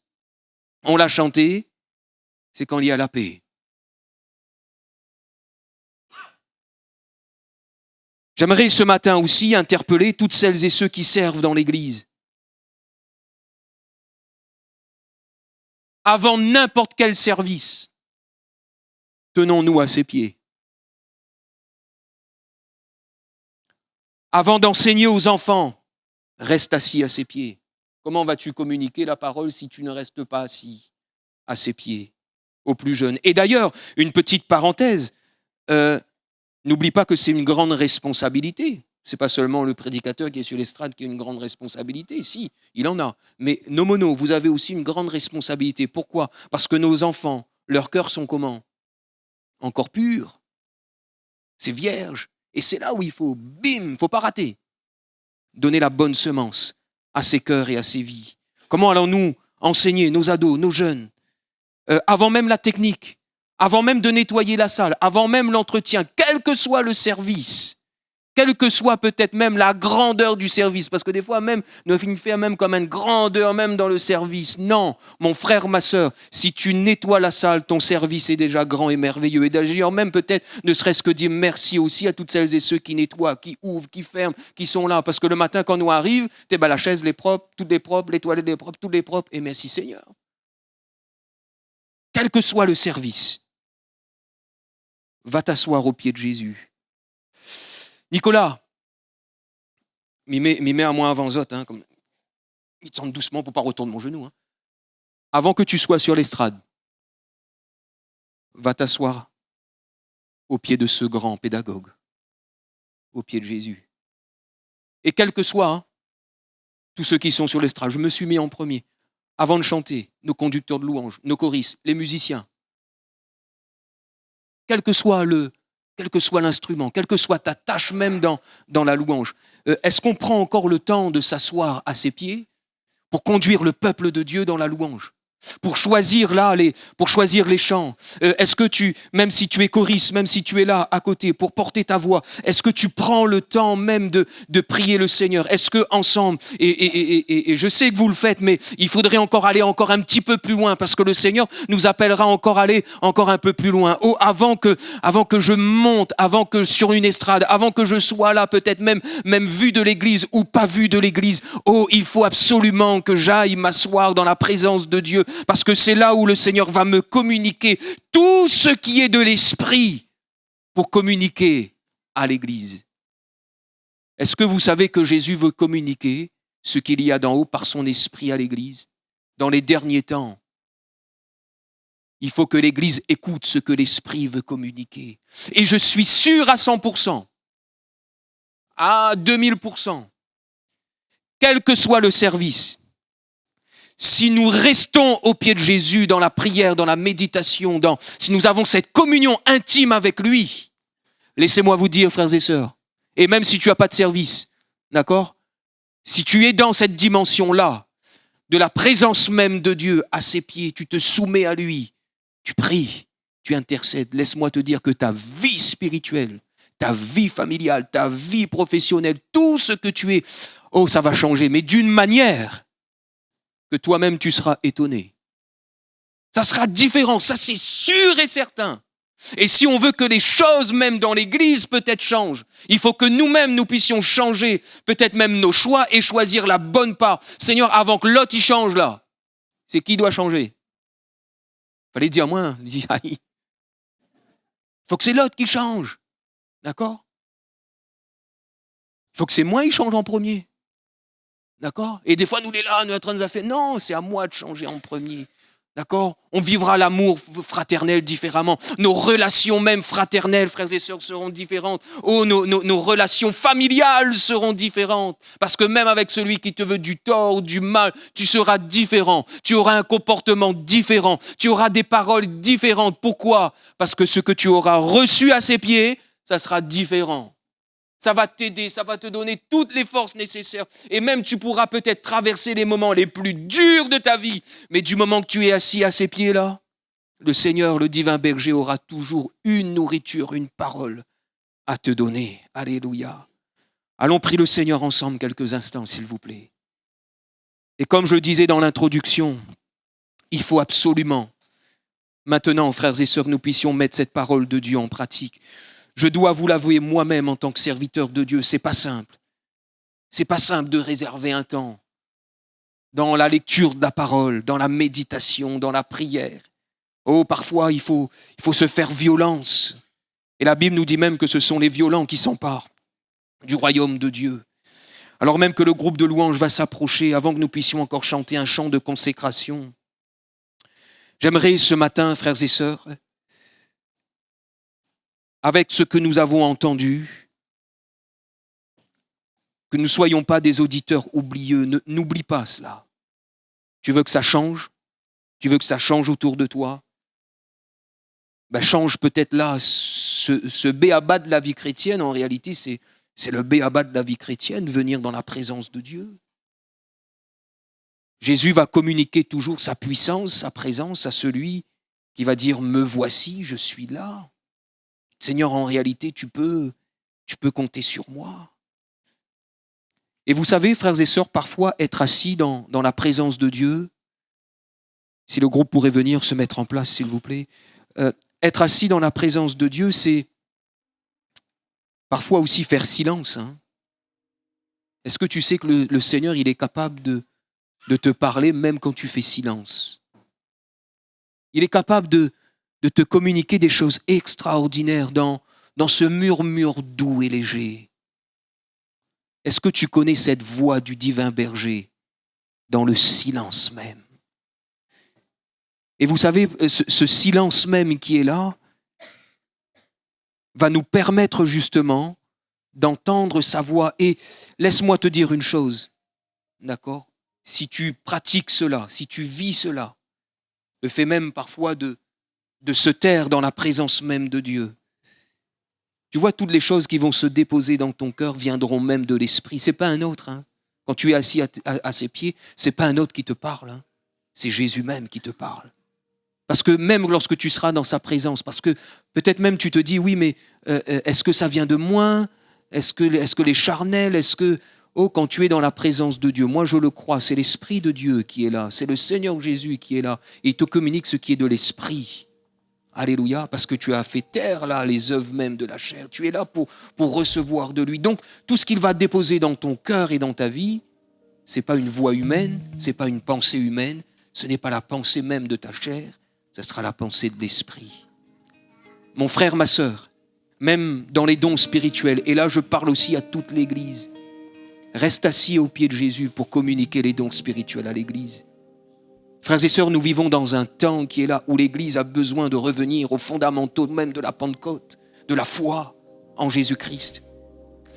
Speaker 1: on l'a chanté, c'est quand il y a la paix. J'aimerais ce matin aussi interpeller toutes celles et ceux qui servent dans l'Église. Avant n'importe quel service, tenons-nous à ses pieds. Avant d'enseigner aux enfants, reste assis à ses pieds. Comment vas-tu communiquer la parole si tu ne restes pas assis à ses pieds, aux plus jeunes? Et d'ailleurs, une petite parenthèse, n'oublie pas que c'est une grande responsabilité. Ce n'est pas seulement le prédicateur qui est sur l'estrade qui a une grande responsabilité. Si, il en a. Mais nos monos, vous avez aussi une grande responsabilité. Pourquoi? Parce que nos enfants, leurs cœurs sont comment? Encore purs. C'est vierge. Et c'est là où il faut, bim, il ne faut pas rater. Donner la bonne semence à ces cœurs et à ces vies. Comment allons-nous enseigner nos ados, nos jeunes, avant même la technique, avant même de nettoyer la salle, avant même l'entretien, quel que soit le service, quelle que soit peut-être même la grandeur du service, parce que des fois même, nous fait même comme une grandeur même dans le service. Non, mon frère, ma sœur, si tu nettoies la salle, ton service est déjà grand et merveilleux. Et d'ailleurs même peut-être, ne serait-ce que dire merci aussi à toutes celles et ceux qui nettoient, qui ouvrent, qui ferment, qui sont là. Parce que le matin, quand nous arrivons, la chaise, elle est propre, tout est propre, les toilettes, les propres, tout est propre. Et merci Seigneur. Quel que soit le service, va t'asseoir au pied de Jésus. Nicolas, m'y mets à moi avant Zot, hein, comme... il te semble doucement pour ne pas retourner mon genou. Hein. Avant que tu sois sur l'estrade, va t'asseoir au pied de ce grand pédagogue, au pied de Jésus. Et quel que soit, hein, tous ceux qui sont sur l'estrade, je me suis mis en premier, avant de chanter, nos conducteurs de louanges, nos choristes, les musiciens, quel que soit l'instrument, quelle que soit ta tâche même dans la louange, est-ce qu'on prend encore le temps de s'asseoir à ses pieds pour conduire le peuple de Dieu dans la louange? Pour choisir les chants, est-ce que même si tu es choriste, même si tu es là à côté pour porter ta voix, est-ce que tu prends le temps même de prier le Seigneur? Est-ce que ensemble, et je sais que vous le faites, mais il faudrait aller encore un petit peu plus loin, parce que le Seigneur nous appellera encore à aller encore un peu plus loin. Oh, avant que je monte, avant que sur une estrade, avant que je sois là, peut-être même vu de l'église ou pas vu de l'église, oh, il faut absolument que j'aille m'asseoir dans la présence de Dieu. Parce que c'est là où le Seigneur va me communiquer tout ce qui est de l'esprit. pour communiquer à l'Église. Est-ce que vous savez que Jésus veut communiquer ce qu'il y a d'en haut par son esprit à l'Église? Dans les derniers temps, il faut que l'Église écoute ce que l'Esprit veut communiquer. Et je suis sûr à 100%, à 2000%, quel que soit le service, si nous restons au pied de Jésus dans la prière, dans la méditation, si nous avons cette communion intime avec lui, laissez-moi vous dire, frères et sœurs, et même si tu n'as pas de service, d'accord? Si tu es dans cette dimension-là, de la présence même de Dieu à ses pieds, tu te soumets à lui, tu pries, tu intercèdes. Laisse-moi te dire que ta vie spirituelle, ta vie familiale, ta vie professionnelle, tout ce que tu es, oh, ça va changer, mais d'une manière que toi-même tu seras étonné. Ça sera différent, ça c'est sûr et certain. Et si on veut que les choses, même dans l'Église, peut-être changent, il faut que nous-mêmes, nous puissions changer, peut-être même nos choix et choisir la bonne part. Seigneur, avant que l'autre y change là, c'est qui doit changer? Fallait dire moi, il faut que c'est l'autre qui change, d'accord? Il faut que c'est moi qui change en premier, d'accord? Et des fois, nous les là, nous sommes en train de faire, non, c'est à moi de changer en premier. D'accord? On vivra l'amour fraternel différemment. Nos relations même fraternelles, frères et sœurs, seront différentes. Oh, nos relations familiales seront différentes. Parce que même avec celui qui te veut du tort ou du mal, tu seras différent. Tu auras un comportement différent. Tu auras des paroles différentes. Pourquoi? Parce que ce que tu auras reçu à ses pieds, ça sera différent. Ça va t'aider, ça va te donner toutes les forces nécessaires. Et même tu pourras peut-être traverser les moments les plus durs de ta vie. Mais du moment que tu es assis à ses pieds là, le Seigneur, le divin berger, aura toujours une nourriture, une parole à te donner. Alléluia. Allons prier le Seigneur ensemble quelques instants, s'il vous plaît. Et comme je le disais dans l'introduction, il faut absolument, maintenant, frères et sœurs, nous puissions mettre cette parole de Dieu en pratique. Je dois vous l'avouer moi-même en tant que serviteur de Dieu, c'est pas simple. C'est pas simple de réserver un temps dans la lecture de la parole, dans la méditation, dans la prière. Oh, parfois, il faut se faire violence. Et la Bible nous dit même que ce sont les violents qui s'emparent du royaume de Dieu. Alors même que le groupe de louanges va s'approcher, avant que nous puissions encore chanter un chant de consécration, j'aimerais ce matin, frères et sœurs, avec ce que nous avons entendu, que nous ne soyons pas des auditeurs oublieux. N'oublie pas cela. Tu veux que ça change? Tu veux que ça change autour de toi? Ben change peut-être là ce béaba de la vie chrétienne. En réalité, c'est le béaba de la vie chrétienne, venir dans la présence de Dieu. Jésus va communiquer toujours sa puissance, sa présence à celui qui va dire « Me voici, je suis là ». Seigneur, en réalité, tu peux compter sur moi. Et vous savez, frères et sœurs, parfois être assis dans la présence de Dieu, si le groupe pourrait venir se mettre en place, s'il vous plaît, être assis dans la présence de Dieu, c'est parfois aussi faire silence. Hein. Est-ce que tu sais que le Seigneur, il est capable de te parler même quand tu fais silence? Il est capable de te communiquer des choses extraordinaires dans ce murmure doux et léger. Est-ce que tu connais cette voix du divin berger dans le silence même? Et vous savez, ce silence même qui est là va nous permettre justement d'entendre sa voix. Et laisse-moi te dire une chose, d'accord? Si tu pratiques cela, si tu vis cela, le fait même parfois de se taire dans la présence même de Dieu. Tu vois, toutes les choses qui vont se déposer dans ton cœur viendront même de l'Esprit. C'est pas un autre. Hein. Quand tu es assis à ses pieds, c'est pas un autre qui te parle. Hein. C'est Jésus même qui te parle. Parce que même lorsque tu seras dans sa présence, parce que peut-être même tu te dis, oui, mais est-ce que ça vient de moi? Est-ce que les charnels, quand tu es dans la présence de Dieu, moi je le crois, c'est l'Esprit de Dieu qui est là, c'est le Seigneur Jésus qui est là, et il te communique ce qui est de l'Esprit. Alléluia, parce que tu as fait taire là les œuvres même de la chair. Tu es là pour recevoir de lui. Donc, tout ce qu'il va déposer dans ton cœur et dans ta vie, ce n'est pas une voix humaine, ce n'est pas une pensée humaine, ce n'est pas la pensée même de ta chair, ce sera la pensée de l'Esprit. Mon frère, ma sœur, même dans les dons spirituels. Et là, je parle aussi à toute l'Église. Reste assis au pied de Jésus pour communiquer les dons spirituels à l'Église. Frères et sœurs, nous vivons dans un temps qui est là où l'Église a besoin de revenir aux fondamentaux même de la Pentecôte, de la foi en Jésus-Christ.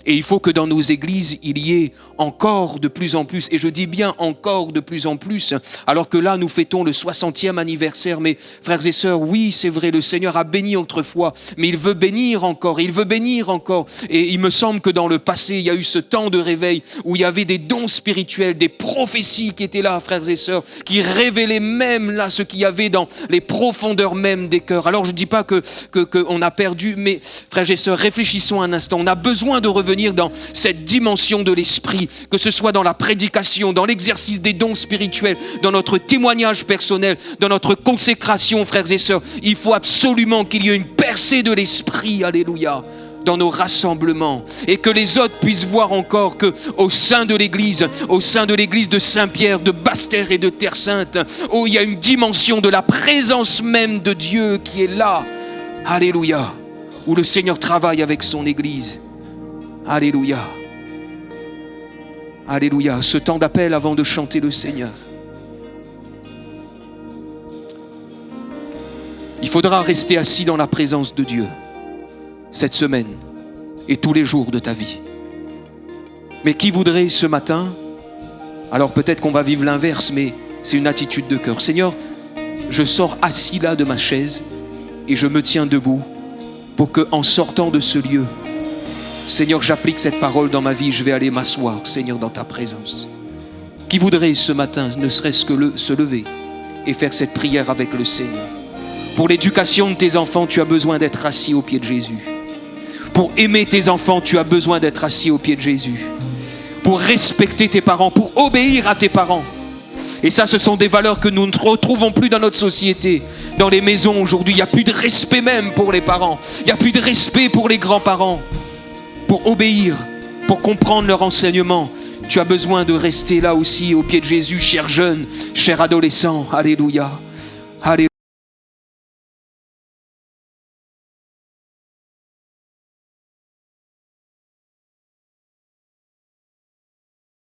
Speaker 1: Et il faut que dans nos églises, il y ait encore de plus en plus, et je dis bien encore de plus en plus, alors que là, nous fêtons le 60e anniversaire. Mais frères et sœurs, oui, c'est vrai, le Seigneur a béni autrefois, mais il veut bénir encore, il veut bénir encore. Et il me semble que dans le passé, il y a eu ce temps de réveil où il y avait des dons spirituels, des prophéties qui étaient là, frères et sœurs, qui révélaient même là ce qu'il y avait dans les profondeurs même des cœurs. Alors je ne dis pas qu'on a perdu, mais frères et sœurs, réfléchissons un instant. On a besoin de revenir dans cette dimension de l'esprit, que ce soit dans la prédication, dans l'exercice des dons spirituels, dans notre témoignage personnel, dans notre consécration, frères et sœurs. Il faut absolument qu'il y ait une percée de l'esprit, alléluia, dans nos rassemblements, et que les autres puissent voir encore que au sein de l'église de Saint-Pierre, de Basse-Terre et de Terre Sainte, où il y a une dimension de la présence même de Dieu qui est là, alléluia, où le Seigneur travaille avec son église. Alléluia. Alléluia. Ce temps d'appel avant de chanter le Seigneur. Il faudra rester assis dans la présence de Dieu cette semaine et tous les jours de ta vie. Mais qui voudrait ce matin, alors peut-être qu'on va vivre l'inverse, mais c'est une attitude de cœur. Seigneur, je sors assis là de ma chaise et je me tiens debout pour qu'en sortant de ce lieu, Seigneur, j'applique cette parole dans ma vie, je vais aller m'asseoir, Seigneur, dans ta présence. Qui voudrait ce matin, ne serait-ce que se lever et faire cette prière avec le Seigneur? Pour l'éducation de tes enfants, tu as besoin d'être assis au pied de Jésus. Pour aimer tes enfants, tu as besoin d'être assis au pied de Jésus. Pour respecter tes parents, pour obéir à tes parents. Et ça, ce sont des valeurs que nous ne retrouvons plus dans notre société. Dans les maisons aujourd'hui, il n'y a plus de respect même pour les parents. Il n'y a plus de respect pour les grands-parents. Pour obéir, pour comprendre leur enseignement, tu as besoin de rester là aussi au pied de Jésus, cher jeune, cher adolescent. Alléluia. Alléluia.